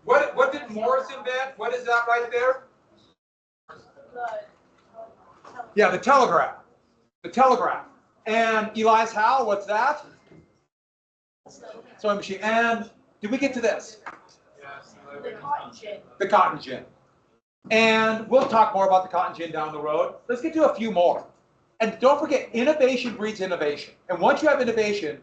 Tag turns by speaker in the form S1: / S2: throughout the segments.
S1: What did Morse invent? What is that right there? Yeah, the telegraph. The telegraph. And Elias Howe, what's that? Sewing machine. And did we get to this?
S2: The cotton gin.
S1: The cotton gin. And we'll talk more about the cotton gin down the road. Let's get to a few more. And don't forget, innovation breeds innovation. And once you have innovation,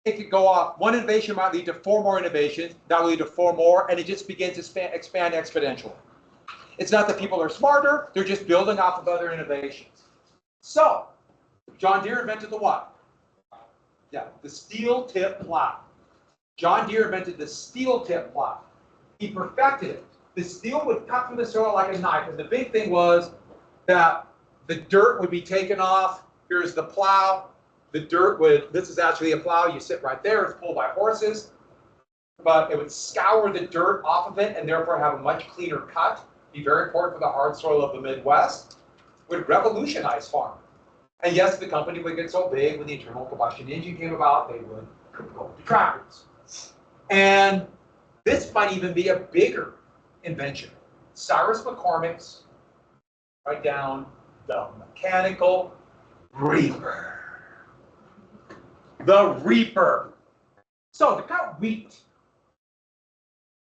S1: it could go off. One innovation might lead to 4 more innovations. That will lead to 4 more. And it just begins to expand exponentially. It's not that people are smarter. They're just building off of other innovations. So, John Deere invented the what? Yeah, the steel tip plow. John Deere invented the steel tip plow. He perfected it. The steel would cut through the soil like a knife. And the big thing was that the dirt would be taken off. Here's the plow. The dirt would, this is actually a plow. You sit right there. It's pulled by horses. But it would scour the dirt off of it and therefore have a much cleaner cut. Be very important for the hard soil of the Midwest. Would revolutionize farming. And yes, the company would get so big when the internal combustion engine came about, they would go to tractors. And this might even be a bigger invention. Cyrus McCormick's, write down, the mechanical reaper. The reaper. So to cut wheat,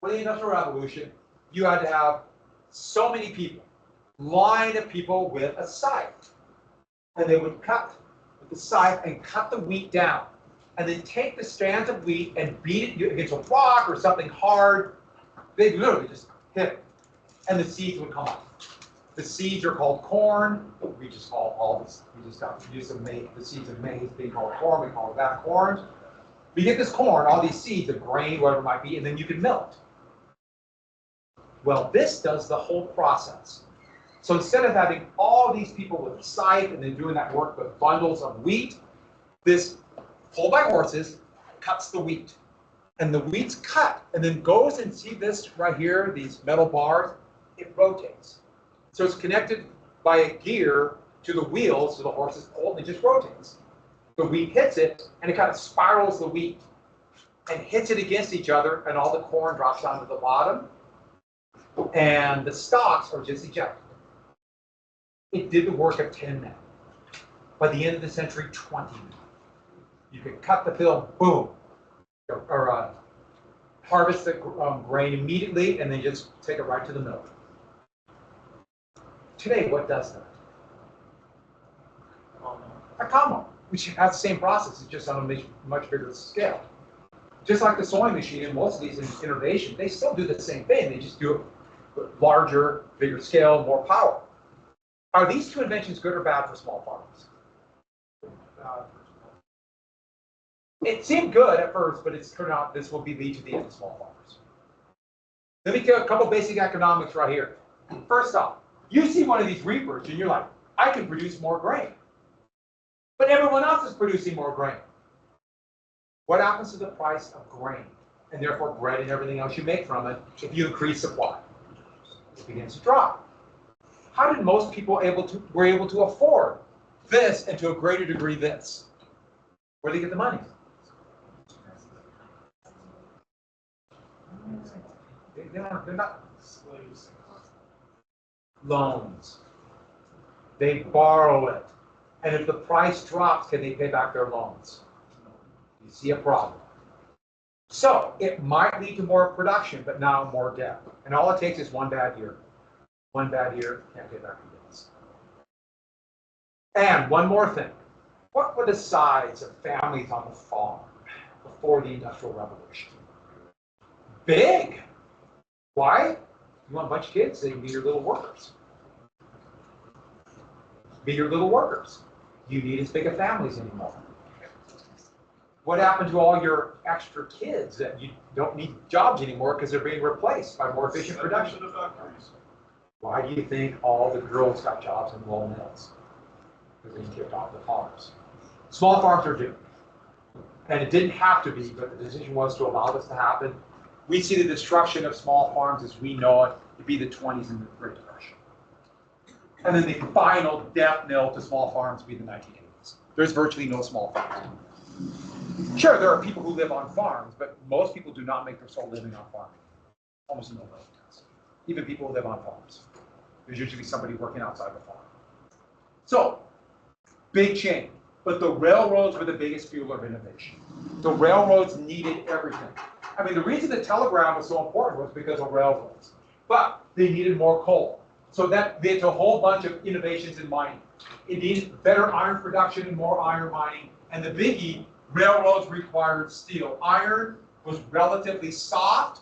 S1: for the Industrial Revolution, you had to have so many people, line of people with a scythe. And they would cut with the scythe and cut the wheat down. And then take the strands of wheat and beat it against a rock or something hard. They literally just hit it. And the seeds would come up. The seeds are called corn. We just call all this, we just got to use the seeds of maize being called corn. We call that corn. We get this corn, all these seeds of grain, whatever it might be, and then you can mill it. Well, this does the whole process. So instead of having all these people with a scythe and then doing that work with bundles of wheat, this pulled by horses cuts the wheat. And the wheat's cut and then goes and see this right here, these metal bars, it rotates. So it's connected by a gear to the wheels, so the horses pull and it just rotates. The wheat hits it and it kind of spirals the wheat and hits it against each other and all the corn drops down to the bottom and the stalks are just ejected. It did the work of 10 men. By the end of the century, 20 men. You could cut the film, boom, or harvest the grain immediately and then just take it right to the mill. Today, what does that? A combo, which has the same process, it's just on a much bigger scale. Just like the sewing machine and most of these innovations, they still do the same thing. They just do it with larger, bigger scale, more power. Are these two inventions good or bad for small farmers? It seemed good at first, but it's turned out this will lead to the end of small farmers. Let me tell you a couple basic economics right here. First off, you see one of these reapers and you're like, I can produce more grain. But everyone else is producing more grain. What happens to the price of grain, and therefore bread and everything else you make from it, if you increase supply? It begins to drop. How did most people were able to afford this and to a greater degree this? Where do they get the money? They're not slaves. Loans. They borrow it. And if the price drops, can they pay back their loans? You see a problem. So it might lead to more production, but now more debt. And all it takes is one bad year. One bad year, can't pay back the debts. And one more thing. What were the size of families on the farm before the Industrial Revolution? Big. Why? You want a bunch of kids, they can be your little workers. Be your little workers. You need as big of families anymore. What happened to all your extra kids that you don't need jobs anymore because they're being replaced by more efficient production? Why do you think all the girls got jobs in low mills? Because they kicked off the farms. Small farms are doomed. And it didn't have to be, but the decision was to allow this to happen. We see the destruction of small farms as we know it to be the 20s and the Great Depression. And then the final death knell to small farms be the 1980s. There's virtually no small farms. Sure, there are people who live on farms, but most people do not make their sole living on farming. Almost nobody does. Even people who live on farms. There's usually somebody working outside the farm. So, big change. But the railroads were the biggest fuel of innovation. The railroads needed everything. I mean, the reason the telegram was so important was because of railroads. But they needed more coal. So that led to a whole bunch of innovations in mining. It needed better iron production and more iron mining. And the biggie, railroads required steel. Iron was relatively soft.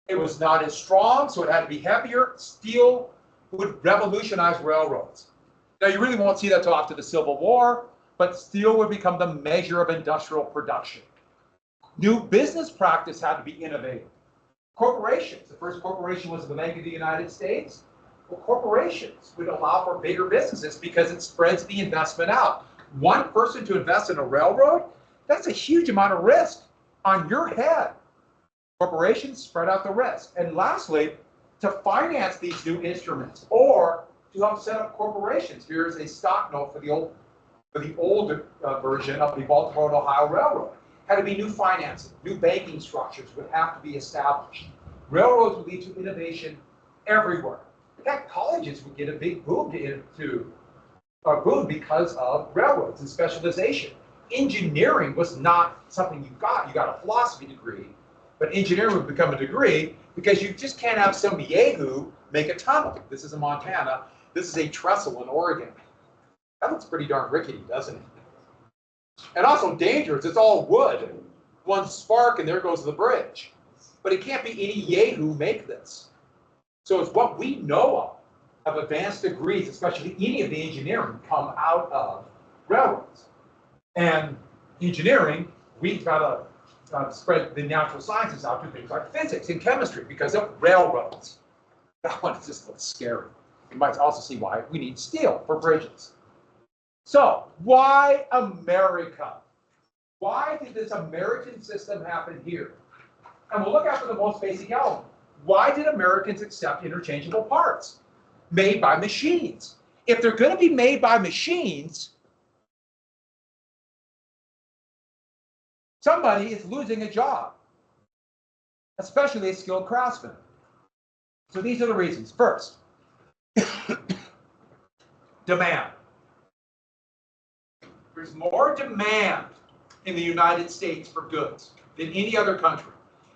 S1: It was not as strong, so it had to be heavier. Steel would revolutionize railroads. Now, you really won't see that till after the Civil War, but steel would become the measure of industrial production. New business practice had to be innovative. Corporations, the first corporation was the Bank of the United States. Well, corporations would allow for bigger businesses because it spreads the investment out. One person to invest in a railroad, that's a huge amount of risk on your head. Corporations spread out the risk. And lastly, to finance these new instruments or to help set up corporations. Here's a stock note for the old version of the Baltimore and Ohio Railroad. Had to be new financing, new banking structures would have to be established. Railroads would lead to innovation everywhere. In fact, colleges would get a big boom because of railroads and specialization. Engineering was not something you got a philosophy degree, but engineering would become a degree because you just can't have some yahoo make a tunnel. This is in Montana. This is a trestle in Oregon. That looks pretty darn rickety, doesn't it? And also dangerous. It's all wood. One spark and there goes the bridge. But it can't be any yahoo make this. So it's what we know of advanced degrees, especially any of the engineering, come out of railroads. And engineering, we've got to spread the natural sciences out to things like physics and chemistry because of railroads. That one just looks scary. You might also see why we need steel for bridges. So, why America? Why did this American system happen here? And we'll look after the most basic element. Why did Americans accept interchangeable parts made by machines? If they're going to be made by machines, somebody is losing a job, especially a skilled craftsman. So these are the reasons. First, demand. There's more demand in the United States for goods than any other country.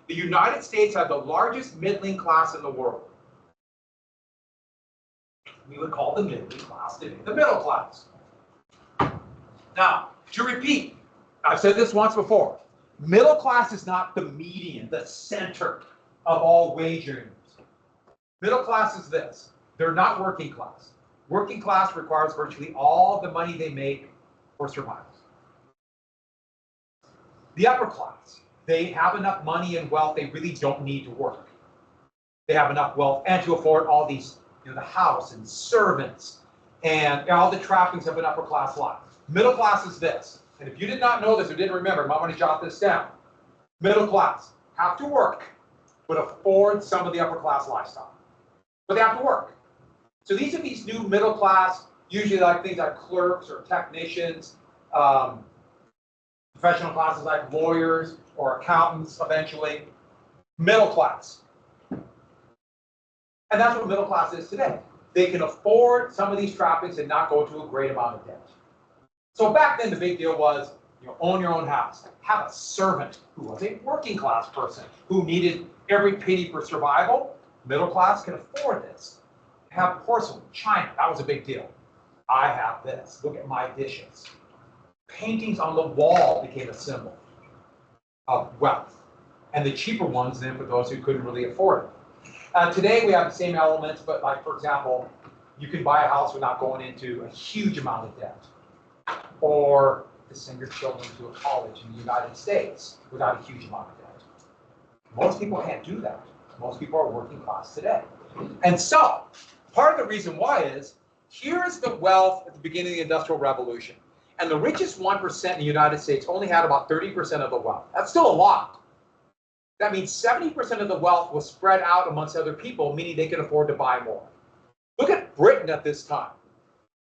S1: The United States had the largest middling class in the world. We would call the middling class today the middle class. Now, to repeat, I've said this once before, middle class is not the median, the center of all wage earners. Middle class is this. They're not working class. Working class requires virtually all the money they make for survival. The upper class, they have enough money and wealth, they really don't need to work. They have enough wealth and to afford all these, the house and servants and all the trappings of an upper class life. Middle class is this. And if you did not know this or didn't remember, you might want to jot this down. Middle class have to work, but afford some of the upper class lifestyle. But they have to work. So these are these new middle class, usually like things like clerks or technicians, professional classes like lawyers or accountants eventually. Middle class. And that's what middle class is today. They can afford some of these trappings and not go into a great amount of debt. So back then the big deal was, own your own house. Have a servant who was a working class person who needed every penny for survival. Middle class can afford this. Have porcelain, china, that was a big deal. I have this, look at my dishes. Paintings on the wall became a symbol of wealth. And the cheaper ones then for those who couldn't really afford it. Today we have the same elements, but like for example, you can buy a house without going into a huge amount of debt. Or to send your children to a college in the United States without a huge amount of debt. Most people can't do that. Most people are working class today. And so, part of the reason why is, here's the wealth at the beginning of the Industrial Revolution. And the richest 1% in the United States only had about 30% of the wealth. That's still a lot. That means 70% of the wealth was spread out amongst other people, meaning they could afford to buy more. Look at Britain at this time.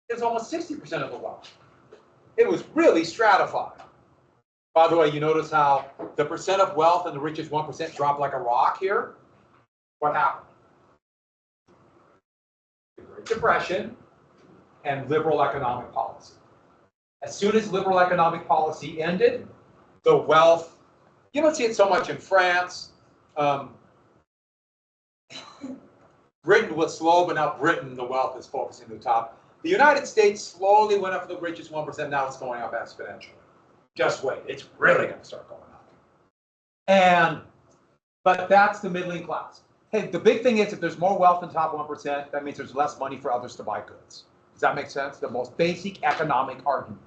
S1: It's almost 60% of the wealth. It was really stratified. By the way, you notice how the percent of wealth in the richest 1% dropped like a rock here? What happened? The Great Depression and liberal economic policy. As soon as liberal economic policy ended, the wealth, you don't see it so much in France. Britain was slow, but now Britain, the wealth is focusing to the top. The United States slowly went up to the richest 1%. Now it's going up exponentially. Just wait, it's really going to start going up. But that's the middling class. Hey, the big thing is if there's more wealth in the top 1%, that means there's less money for others to buy goods. Does that make sense? The most basic economic argument.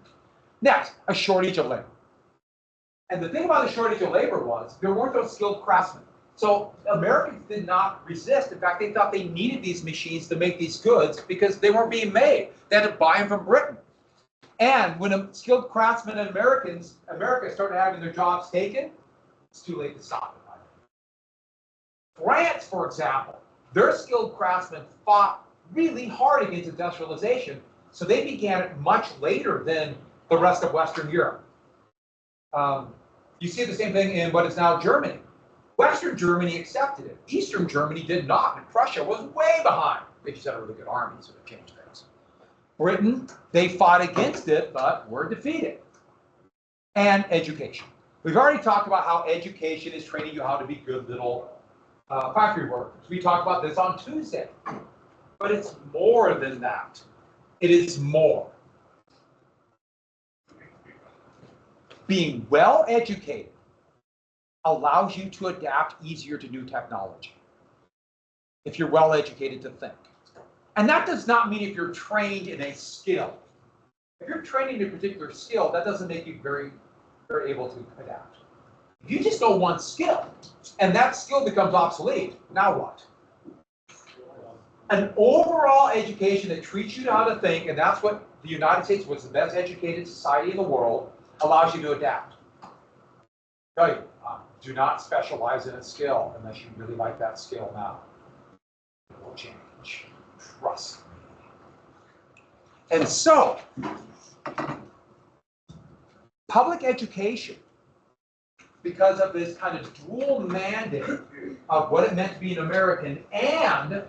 S1: Next, a shortage of labor. And the thing about the shortage of labor was there weren't those skilled craftsmen. So Americans did not resist. In fact, they thought they needed these machines to make these goods because they weren't being made. They had to buy them from Britain. And when a skilled craftsmen in America started having their jobs taken, it's too late to stop it. France, for example, their skilled craftsmen fought really hard against industrialization, so they began it much later than the rest of Western Europe. You see the same thing in what is now Germany. Western Germany accepted it. Eastern Germany did not, and Prussia was way behind. They just had a really good army, so they changed things. Britain, they fought against it, but were defeated. And education. We've already talked about how education is training you how to be good little factory workers. We talked about this on Tuesday. But it's more than that. It is more. Being well educated allows you to adapt easier to new technology. If you're well educated to think. And that does not mean if you're trained in a skill. If you're trained in a particular skill, that doesn't make you very able to adapt. If you just know one skill, and that skill becomes obsolete, now what? An overall education that treats you how to think, and that's what the United States was the best educated society in the world, allows you to adapt. I tell you, do not specialize in a skill unless you really like that skill now. It will change. Trust me. And so, public education, because of this kind of dual mandate of what it meant to be an American and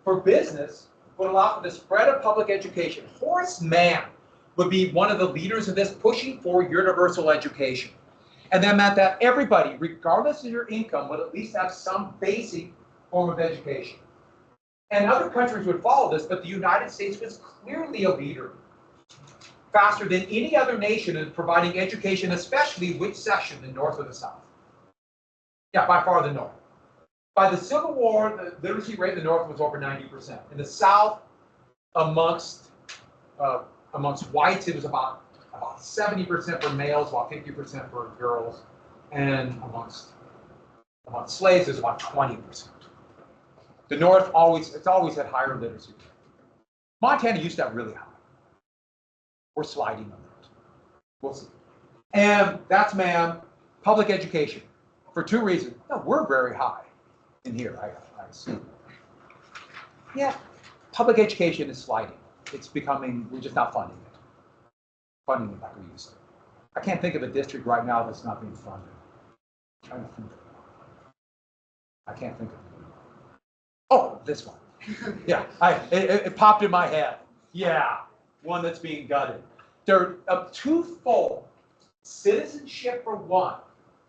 S1: for business, would allow for the spread of public education. Horace Mann would be one of the leaders of this, pushing for universal education. And that meant that everybody, regardless of your income, would at least have some basic form of education. And other countries would follow this, but the United States was clearly a leader, faster than any other nation in providing education, especially which section, the North or the South? Yeah, by far the North. By the Civil War, the literacy rate in the North was over 90%. In the South, amongst whites, it was about 70% for males, while 50% for girls, and amongst slaves, it was about 20%. The North always had higher literacy rate. Montana used to have really high. We're sliding on that. We'll see. And that's, ma'am, public education for two reasons. No, we're very high in here, I assume. Yeah, public education is sliding. It's becoming, we're just not funding it. Funding it like we used to. I can't think of a district right now that's not being funded. I'm trying to think of it. I can't think of it. Oh, this one. Yeah, it popped in my head. Yeah, one that's being gutted. They're a twofold citizenship for one,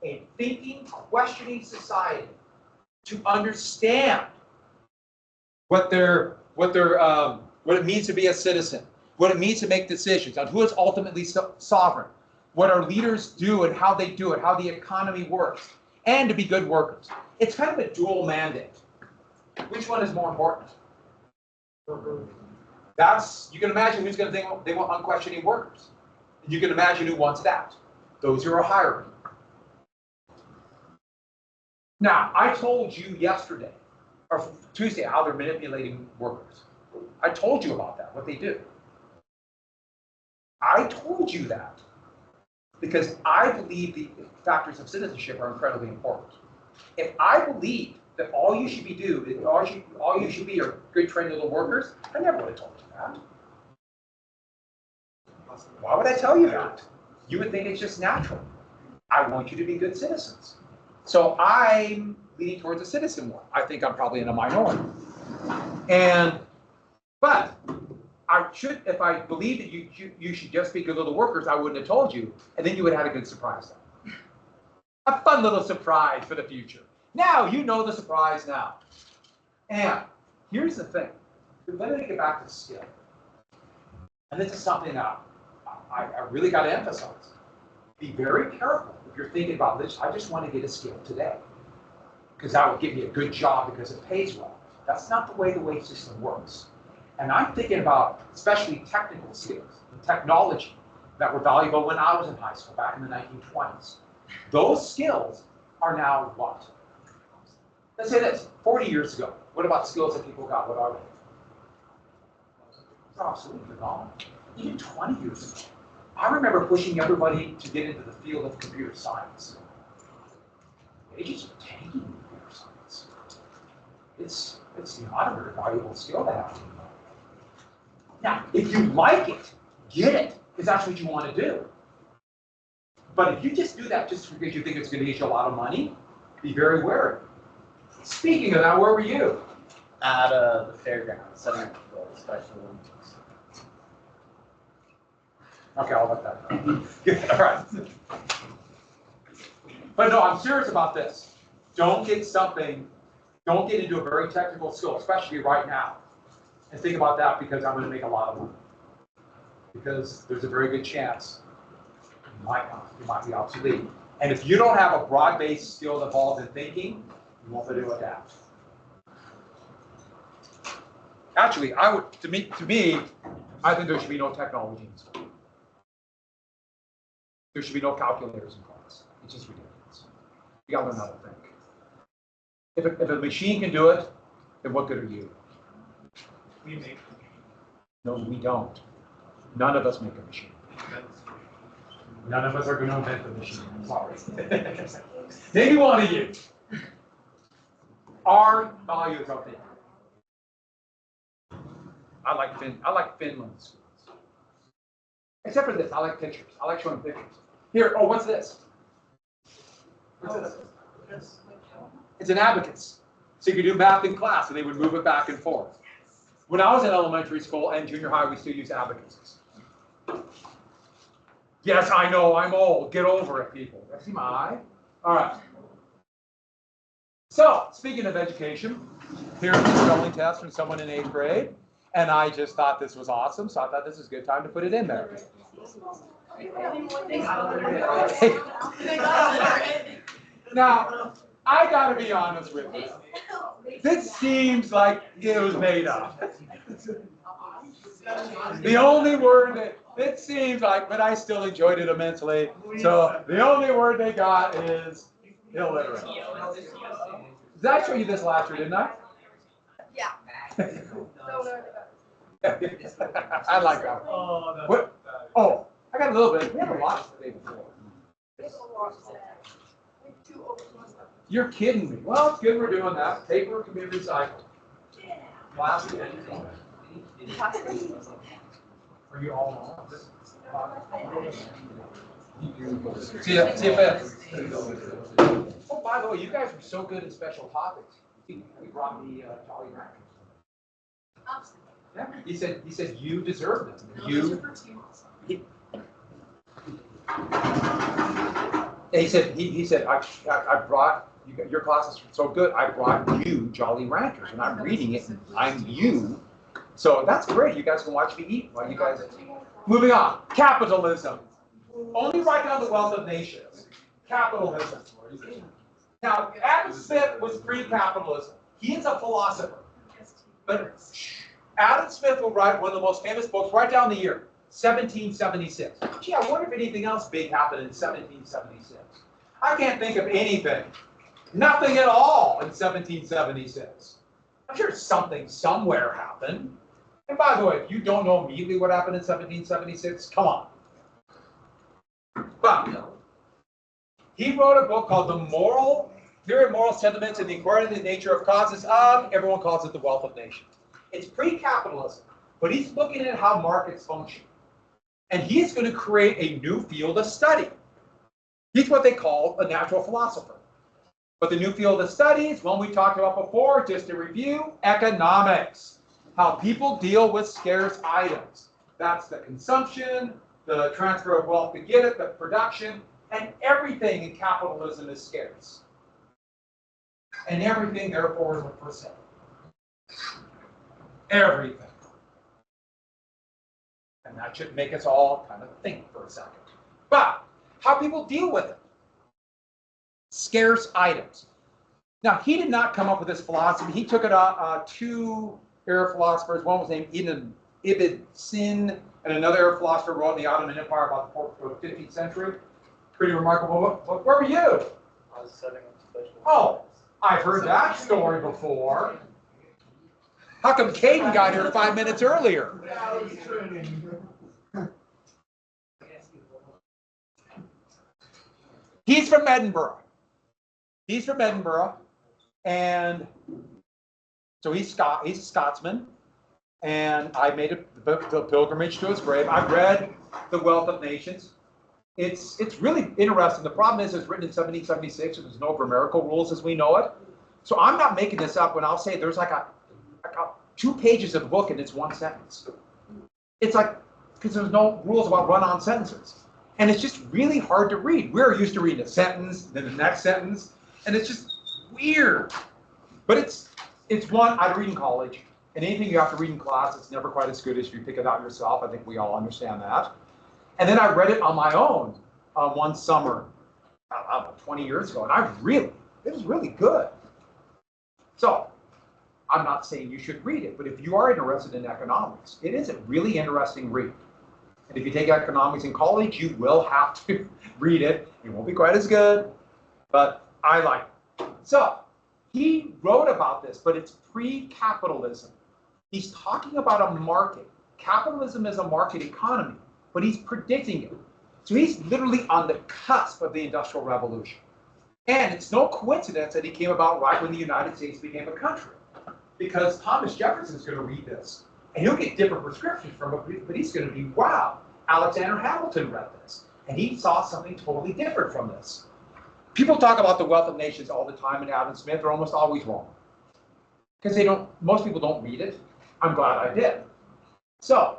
S1: a thinking, questioning society to understand what it means to be a citizen, what it means to make decisions on who is ultimately sovereign, what our leaders do and how they do it, how the economy works, and to be good workers. It's kind of a dual mandate. Which one is more important? You can imagine who's going to think they want unquestioning workers. And you can imagine who wants that. Those who are hiring. Now, I told you yesterday, or Tuesday, how they're manipulating workers. I told you about that, what they do. I told you that because I believe the factors of citizenship are incredibly important. If I believe that all you should be are good trained little workers, I never would have told you that. Why would I tell you that? You would think it's just natural. I want you to be good citizens. So I'm leaning towards a citizen one. I think I'm probably in a minority. But I should, if I believed that you should just be good little workers, I wouldn't have told you, and then you would have had a good surprise then. A fun little surprise for the future. Now you know the surprise now. And here's the thing. Let me get back to skill. And this is something that I really got to emphasize. Be very careful if you're thinking about this. I just want to get a skill today because that will give me a good job because it pays well. That's not the way the wage system works. And I'm thinking about especially technical skills, the technology that were valuable when I was in high school back in the 1920s. Those skills are now what? Let's say this, 40 years ago. What about skills that people got? What are they? They're absolutely gone. Even 20 years ago. I remember pushing everybody to get into the field of computer science. Wages are tanking in computer science. It's not a very valuable skill to have. Now, if you like it, get it, because that's what you want to do. But if you just do that just because you think it's going to get you a lot of money, be very wary. Speaking of that, where were you?
S3: At the fairground, setting up the Special Olympics.
S1: Okay, I'll let that go. All right. But no, I'm serious about this. Don't get into a very technical skill, especially right now. And think about that because I'm going to make a lot of money. Because there's a very good chance you might be obsolete. And if you don't have a broad-based skill involved in thinking, you won't be able to adapt. Actually, to me, I think there should be no technology in school. There should be no calculators in class. It's just ridiculous. You gotta learn how to think. If a machine can do it, then what good are you?
S2: We make.
S1: No, we don't. None of us make a machine. None of us are going to invent the machine. I'm sorry. Maybe one of you. Our values are there. I like Finland schools. Except for this, I like pictures. I like showing pictures. Here, oh, what's this? What's this? It's an abacus. So you could do math in class, and they would move it back and forth. When I was in elementary school and junior high, we still used abacuses. Yes, I know, I'm old. Get over it, people. See my eye? All right. So, speaking of education, here's the spelling test from someone in 8th grade. And I just thought this was awesome, so I thought this was a good time to put it in there. Now, I gotta be honest with you. This seems like it was made up. The only word that it seems like, but I still enjoyed it immensely. So the only word they got is illiterate. Did I show you this last year, didn't I?
S4: Yeah.
S1: I like that one. What? Oh, I got a little bit. We had a lot today before. You're kidding me. Well, it's good we're doing that. Paper can be recycled. Plastic. Are you all on? See you fast. Oh, by the way, you guys were so good at special topics. We brought the Jolly Ranchers. Yeah, he said you deserve them. He said I brought your class is so good. I brought you Jolly Ranchers, and I'm reading it, and I'm you. So that's great. You guys can watch me eat while you guys. Moving on. Capitalism. Only write down the wealth of nations. Capitalism. Now, Adam Smith was pre-capitalism. He is a philosopher. But Adam Smith will write one of the most famous books. Write down the year, 1776. Gee, I wonder if anything else big happened in 1776. I can't think of anything. Nothing at all in 1776. I'm sure something somewhere happened. And by the way, if you don't know immediately what happened in 1776, come on. But he wrote a book called Theory of Moral Sentiments and the Inquiry into the Nature of Causes of, everyone calls it The Wealth of Nations. It's pre-capitalism, but he's looking at how markets function. And he's going to create a new field of study. He's what they call a natural philosopher. But the new field of studies, one we talked about before, just to review, economics. How people deal with scarce items. That's the consumption, the transfer of wealth to get it, the production, and everything in capitalism is scarce. And everything, therefore, is for sale. Everything. And that should make us all kind of think for a second. But how people deal with it. Scarce items. Now, he did not come up with this philosophy. He took it two Arab philosophers. One was named Ibn Sin, and another Arab philosopher wrote in the Ottoman Empire about the 15th century. Pretty remarkable. Where were you?
S3: I was setting up special.
S1: Oh, I've heard that story before. How come Caden got here 5 minutes earlier? He's from Edinburgh. He's from Edinburgh, and so he's a Scotsman. And I made the pilgrimage to his grave. I read The Wealth of Nations. It's really interesting. The problem is it's written in 1776, and there's no grammatical rules as we know it. So I'm not making this up when I'll say there's like 2 pages of the book and it's 1 sentence. It's like, because there's no rules about run-on sentences. And it's just really hard to read. We're used to reading a sentence, then the next sentence, and it's just weird. But it's one I'd read in college, and anything you have to read in class, it's never quite as good as if you pick it out yourself. I think we all understand that. And then I read it on my own one summer, I don't know, 20 years ago, and it was really good. So, I'm not saying you should read it, but if you are interested in economics, it is a really interesting read. And if you take economics in college, you will have to read it. It won't be quite as good, but I like it. So, he wrote about this, but it's pre-capitalism. He's talking about a market. Capitalism is a market economy, but he's predicting it. So he's literally on the cusp of the Industrial Revolution. And it's no coincidence that he came about right when the United States became a country. Because Thomas Jefferson's going to read this, and he'll get different prescriptions from it, but he's going to be, wow, Alexander Hamilton read this, and he saw something totally different from this. People talk about the Wealth of Nations all the time, and Adam Smith are almost always wrong. Because most people don't read it. I'm glad I did. So,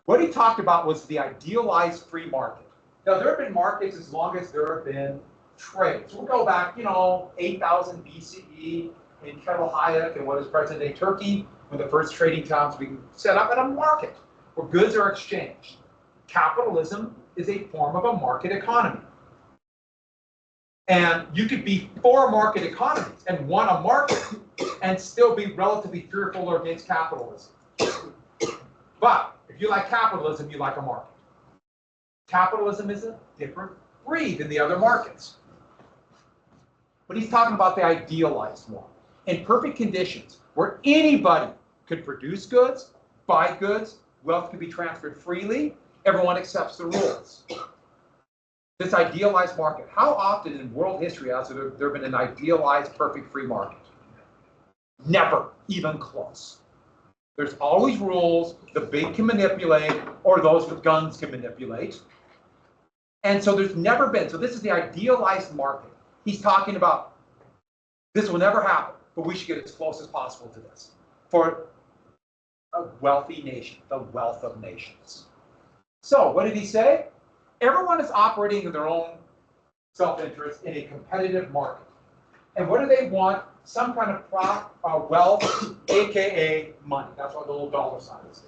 S1: what he talked about was the idealized free market. Now, there have been markets as long as there have been trade. So we'll go back, 8,000 BCE in Kettle Hayek and what is present-day Turkey, when the first trading towns were set up in a market where goods are exchanged. Capitalism is a form of a market economy. And you could be for market economies and want a market and still be relatively fearful or against capitalism. But if you like capitalism, you like a market. Capitalism is a different breed than the other markets. But he's talking about the idealized one. In perfect conditions, where anybody could produce goods, buy goods, wealth could be transferred freely, everyone accepts the rules. This idealized market. How often in world history has there been an idealized, perfect free market? Never even close. There's always rules the big can manipulate, or those with guns can manipulate. And so there's never been, so this is the idealized market. He's talking about this will never happen, but we should get as close as possible to this for a wealthy nation, the wealth of nations. So what did he say? Everyone is operating in their own self-interest in a competitive market. And what do they want? Some kind of wealth, aka money. That's what the little dollar sign is.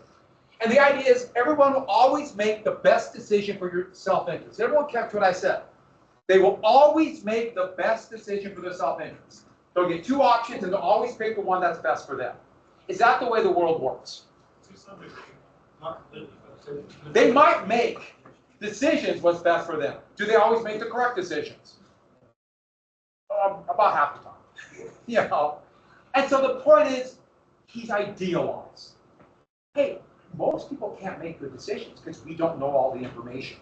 S1: And the idea is everyone will always make the best decision for your self-interest. Everyone catch what I said. They will always make the best decision for their self-interest. They'll get 2 options and they'll always pick the one that's best for them. Is that the way the world works?
S2: To some degree, not completely, but
S1: They might make decisions what's best for them. Do they always make the correct decisions? About half the time. And so the point is, he's idealized. Hey, most people can't make good decisions because we don't know all the information.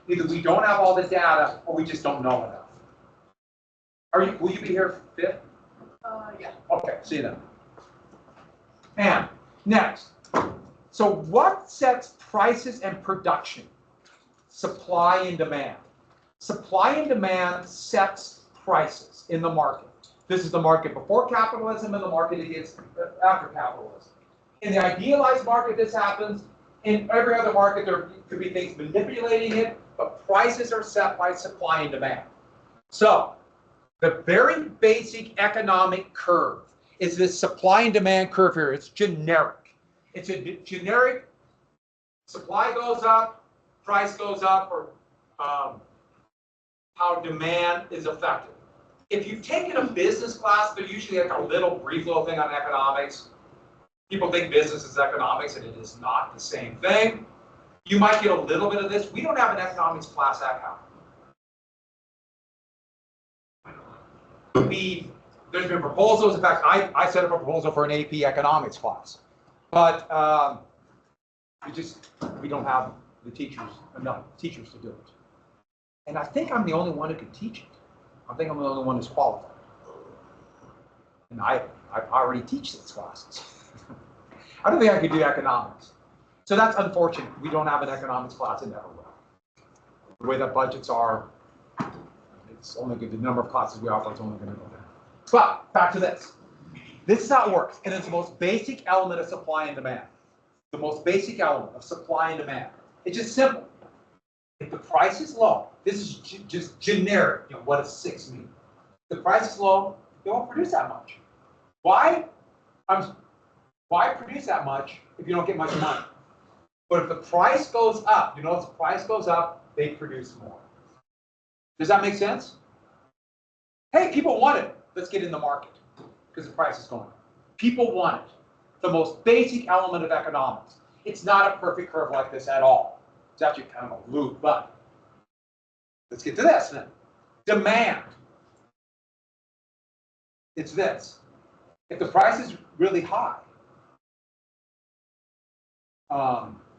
S1: Either we don't have all the data or we just don't know enough. Will you be here 5th?
S3: Yeah.
S1: Okay, see you then. And next. So what sets prices and production? Supply and demand. Supply and demand sets prices in the market. This is the market before capitalism and the market it gets after capitalism. In the idealized market, this happens. In every other market, there could be things manipulating it, but prices are set by supply and demand. So, the very basic economic curve is this supply and demand curve here. It's generic. It's a generic, supply goes up, price goes up, or how demand is affected. If you've taken a business class, they're usually like a little brief little thing on economics. People think business is economics, and it is not the same thing. You might get a little bit of this. We don't have an economics class at Cal. There's been proposals. In fact, I set up a proposal for an AP economics class, but we don't have enough teachers to do it. And I think I'm the only one who can teach it. I think I'm the only one who's qualified. And I already teach these classes. I don't think I could do economics. So that's unfortunate. We don't have an economics class in never will. The way that budgets are, it's only good. The number of classes we offer is only going to go down. But back to this. This is how it works. And it's the most basic element of supply and demand. The most basic element of supply and demand. It's just simple. If the price is low, this is just generic. You know, what does 6 mean? If the price is low, you won't produce that much. Why? Why produce that much if you don't get much money? But if the price goes up, you know, if the price goes up, they produce more. Does that make sense? Hey, people want it. Let's get in the market because the price is going up. People want it. The most basic element of economics. It's not a perfect curve like this at all. It's actually kind of a loop, but let's get to this then. Demand. It's this. If the price is really high,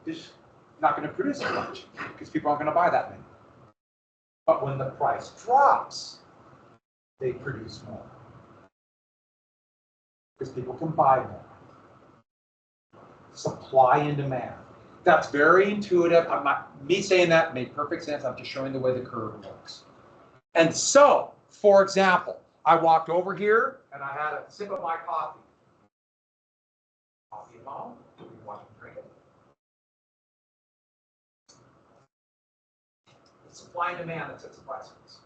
S1: it's not going to produce as much because people aren't going to buy that many. But when the price drops, they produce more because people can buy more. Supply and demand. That's very intuitive. Me saying that made perfect sense. I'm just showing the way the curve works. And so, for example, I walked over here and I had a sip of my coffee. Coffee at home. We want to drink it. It's supply and demand that sets the prices.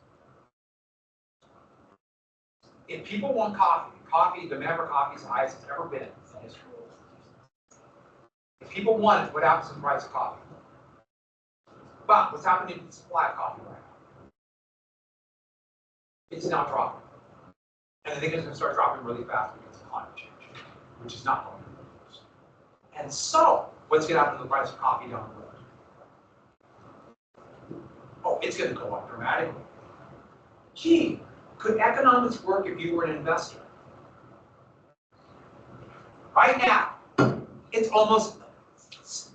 S1: If people want coffee, demand for coffee is the highest it's ever been in history. If people want it, what happens to the price of coffee? But what's happening to the supply of coffee right now? It's now dropping. And I think it's going to start dropping really fast because of climate change, which is not going to be. And so, what's going to happen to the price of coffee down the road? Oh, it's going to go up dramatically. Gee, could economics work if you were an investor? Right now, it's almost,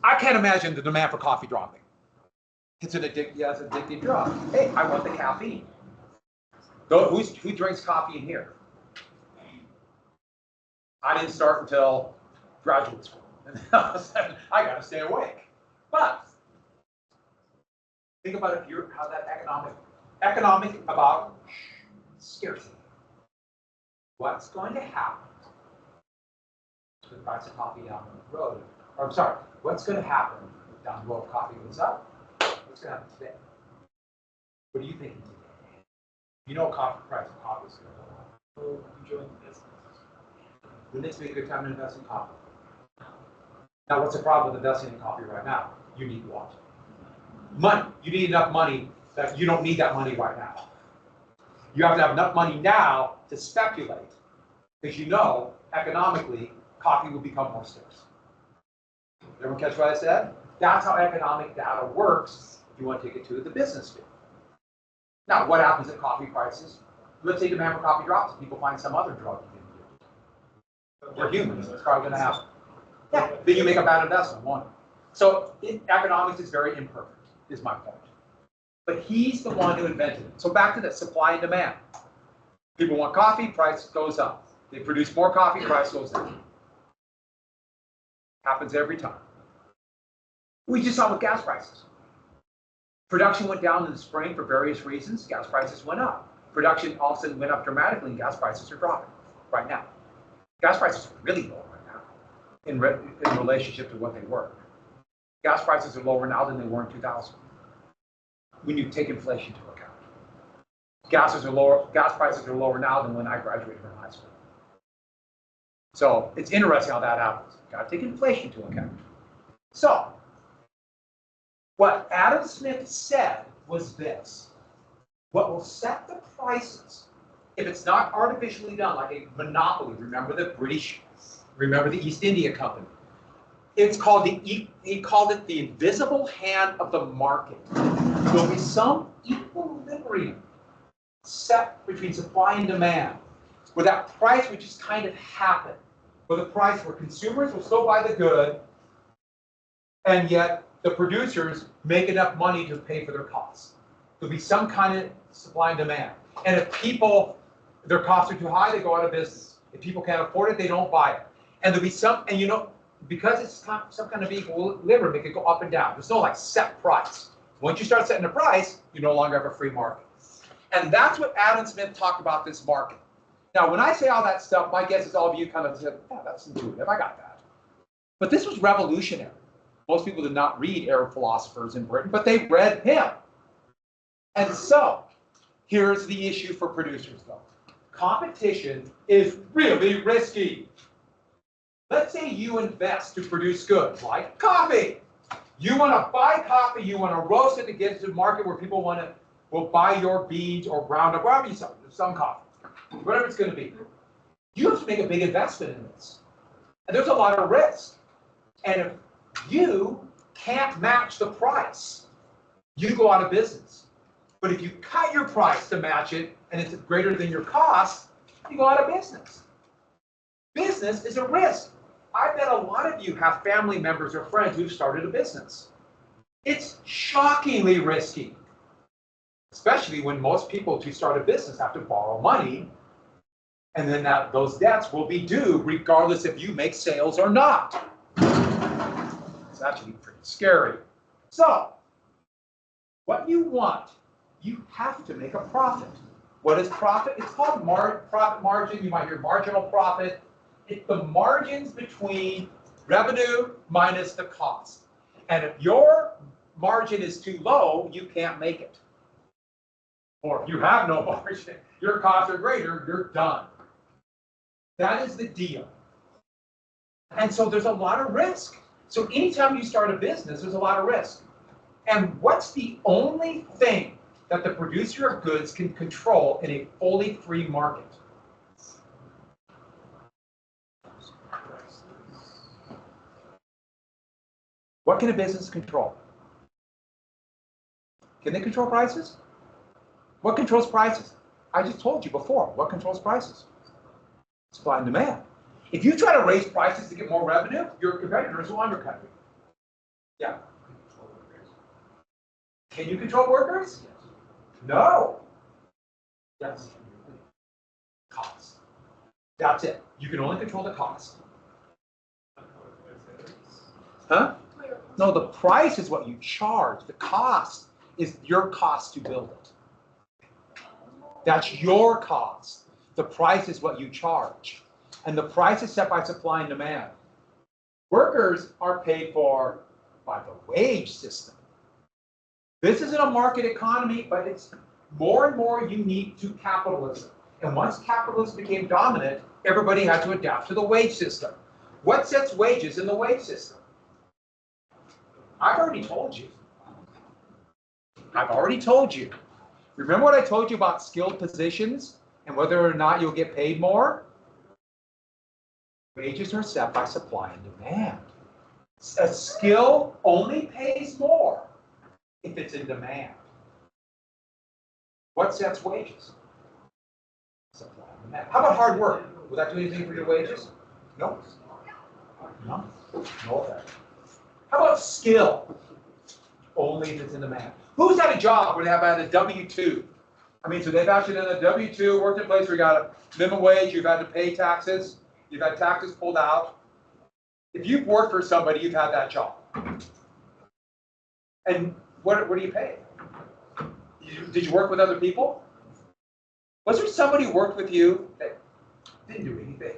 S1: I can't imagine the demand for coffee dropping. It's an addictive drug. Hey, I want the caffeine. Who drinks coffee in here? I didn't start until graduate school. And I got to stay awake. But think about how that economic about scarcity. What's going to happen to the price of coffee down the road? Or I'm sorry, what's going to happen down the road if coffee goes up? What's going to happen today? What do you think today? You know price of coffee is going to go up.
S2: So enjoying the business.
S1: Wouldn't this be a good time to invest in coffee? Now, what's the problem with investing in coffee right now? You need what? Money. You need enough money that you don't need that money right now. You have to have enough money now to speculate, because you know, economically, coffee will become more scarce. Everyone catch what I said? That's how economic data works if you want to take it to the business field. Now, what happens if coffee prices? Let's say demand for coffee drops and people find some other drug you can do. We're humans, it's probably going to happen. Yeah, then you make a bad investment, won't it? So economics is very imperfect, is my point. But he's the one who invented it. So back to the supply and demand. People want coffee, price goes up. They produce more coffee, price goes down. Happens every time. We just saw with gas prices. Production went down in the spring for various reasons. Gas prices went up. production all of a sudden went up dramatically and gas prices are dropping right now. Gas prices are really low right now in relationship to what they were. Gas prices are lower now than they were in 2000 when you take inflation into account. Gas prices are lower now than when I graduated from high school. So it's interesting how that happens. Got to take inflation into account. So what Adam Smith said was this: what will set the prices, if it's not artificially done, like a monopoly, remember the British, remember the East India Company. It's called he called it the invisible hand of the market. There'll be some equilibrium set between supply and demand, where that price would just kind of happen, where the price where consumers will still buy the good, and yet the producers make enough money to pay for their costs. There'll be some kind of supply and demand. And if people, their costs are too high, they go out of business. If people can't afford it, they don't buy it. And there'll be some, and you know, because it's some kind of equilibrium, it could go up and down. There's no like set price. Once you start setting a price, you no longer have a free market. And that's what Adam Smith talked about this market. Now, when I say all that stuff, my guess is all of you kind of said, yeah, that's intuitive, I got that. But this was revolutionary. Most people did not read Arab philosophers in Britain, but they read him. And so, here's the issue for producers, though. Competition is really risky. Let's say you invest to produce goods like coffee. You want to buy coffee, you want to roast it to get it to the market where people will buy your beans or ground up, whatever you sell, some coffee, whatever it's going to be. You have to make a big investment in this. And there's a lot of risk. And if you can't match the price, you go out of business. But if you cut your price to match it and it's greater than your cost, you go out of business. Business is a risk. I bet a lot of you have family members or friends who've started a business. It's shockingly risky, especially when most people to start a business have to borrow money, and then those debts will be due regardless if you make sales or not. It's actually pretty scary. So, what you want, you have to make a profit. What is profit? It's called profit margin. You might hear marginal profit. It's the margins between revenue minus the cost. And if your margin is too low, you can't make it. Or if you have no margin, your costs are greater, you're done. That is the deal. And so there's a lot of risk. So anytime you start a business, there's a lot of risk. And what's the only thing that the producer of goods can control in a fully free market? What can a business control? Can they control prices? What controls prices? I just told you before, what controls prices? Supply and demand. If you try to raise prices to get more revenue, your competitors will undercut you. Yeah. Can you control workers? No. Yes. Cost. That's it. You can only control the cost. Huh? No, the price is what you charge. The cost is your cost to build it. That's your cost. The price is what you charge. And the price is set by supply and demand. Workers are paid for by the wage system. This isn't a market economy, but it's more and more unique to capitalism. And once capitalism became dominant, everybody had to adapt to the wage system. What sets wages in the wage system? I've already told you. I've already told you. Remember what I told you about skilled positions and whether or not you'll get paid more? Wages are set by supply and demand. A skill only pays more if it's in demand. What sets wages? Supply and demand. How about hard work? Will that do anything for your wages? No. No. No effect. How about skill? Only if it's in demand. Who's had a job where they have had a W-2? I mean, so they've actually done a W-2, worked in a place where you got a minimum wage, you've had to pay taxes, you've had taxes pulled out. If you've worked for somebody, you've had that job. And what do you pay? Did you work with other people? Was there somebody who worked with you that didn't do anything?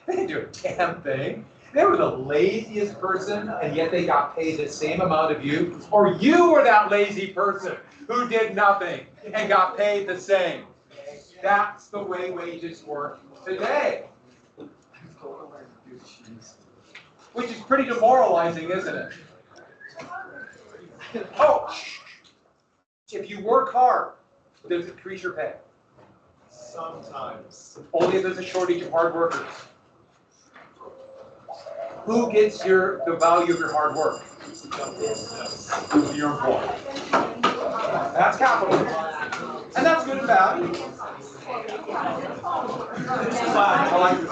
S1: They didn't do a damn thing. They were the laziest person, and yet they got paid the same amount of you, or you were that lazy person who did nothing and got paid the same. That's the way wages work today. Which is pretty demoralizing, isn't it? Oh, if you work hard, does it increase your pay?
S2: Sometimes.
S1: Only if there's a shortage of hard workers. Who gets the value of your hard work? Your employer. That's capitalism. And that's good and bad. I like this.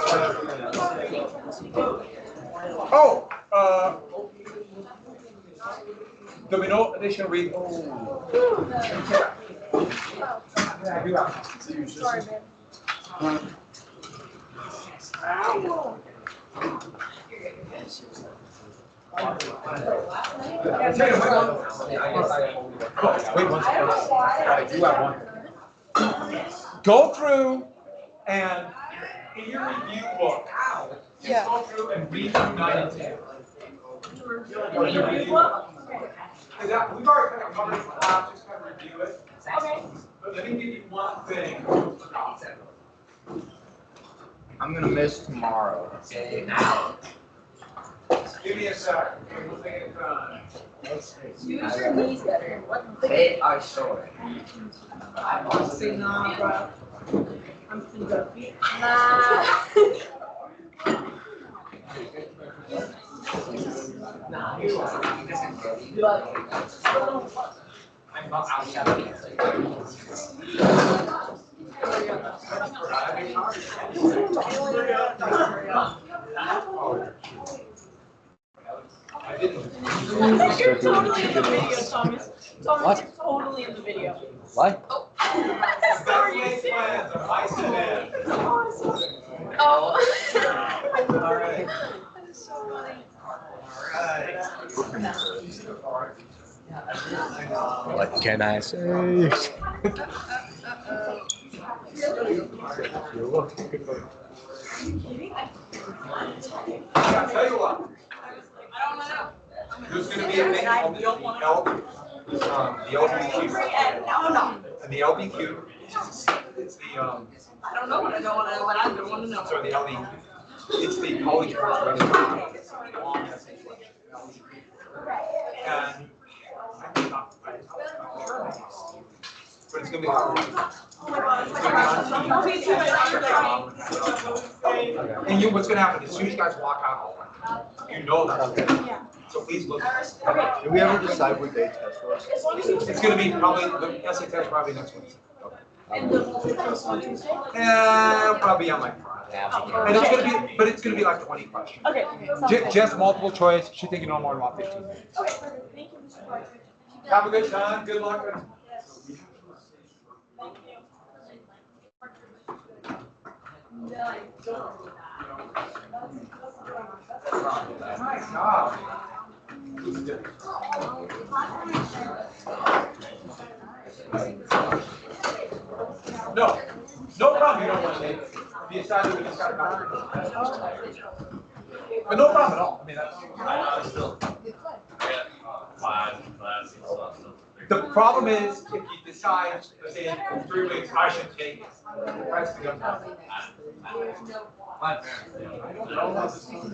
S1: Oh, Domino edition read.
S4: Sorry, man.
S1: Wait one second. I do have one. Go through and in your review book, just go through and read through 9 and 10. We've already kind of covered the class, just kind of review it.
S4: Okay.
S1: But let me give you one thing.
S5: I'm gonna miss tomorrow.
S1: Give me a sec. We'll take it done.
S4: Use your knees better.
S3: They are short.
S4: I'm honestly not, bro. I'm finna go. Nah.
S1: I'm not out. I didn't.
S4: You're totally in the video, Thomas. Thomas, you're totally in the video.
S5: What?
S4: Sorry, you serious? Oh.
S1: All right.
S4: That is so funny.
S5: What can I say? You're welcome.
S1: I'll tell you what.
S4: I don't know.
S1: There's going to be a thing called the LBQ.
S4: No.
S1: And the LBQ, it's the,
S4: I don't know what I don't want to know, but I don't want to know.
S1: sorry, the LBQ. It's the college course. And but it's going to be hard. It's going to be on team. And what's going to happen as soon as you guys walk out, you know that's good. So please look.
S5: Did we ever decide what day test was?
S1: It's going to be probably, the essay test probably next week.
S4: And the multiple choice on Tuesday?
S1: Probably on like Friday. And it's going to be, but it's going to be like 20 questions.
S4: Okay.
S1: Just multiple choice, should take you no more than about 15 minutes.
S4: Okay, perfect. Thank you, Mr. Clark.
S1: Have a good time, good luck. Nice job. No, no problem, you don't want to take it. You decided we just got it back. But no problem at all, I mean, that's. The problem is, if you decide, say, in 3 weeks, I should take it, that's the good part.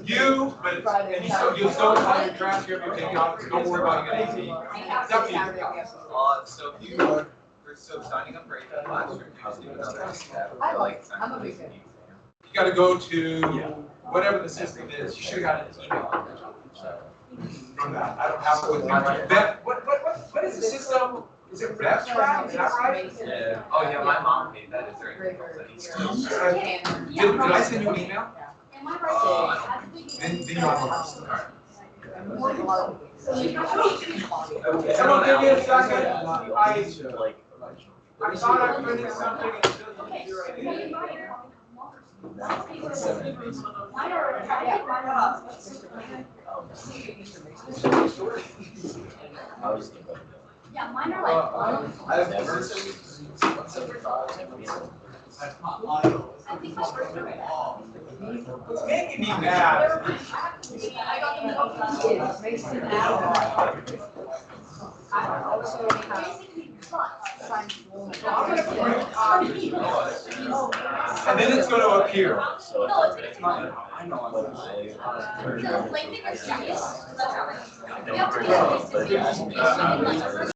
S1: You, but, and you'll still have your transcript, you'll take it off, don't worry about it getting AT. It's up to you.
S6: So if you were signing up for a class, you're
S4: I'm a big fan.
S1: You gotta go to whatever the system is, you should have got an email. From that, I don't have it with me. What is the system? Is it RevTrak, is that right?
S6: Yeah. Oh yeah, my mom paid that. Is there anything
S1: Did I send you an email? Then you have a. Someone give me a second. I thought I printed something and it doesn't do right here.
S4: Yeah, mine are like.
S6: I have never.
S1: It's making me mad. And then it's going to appear.
S5: I know.
S6: So, like,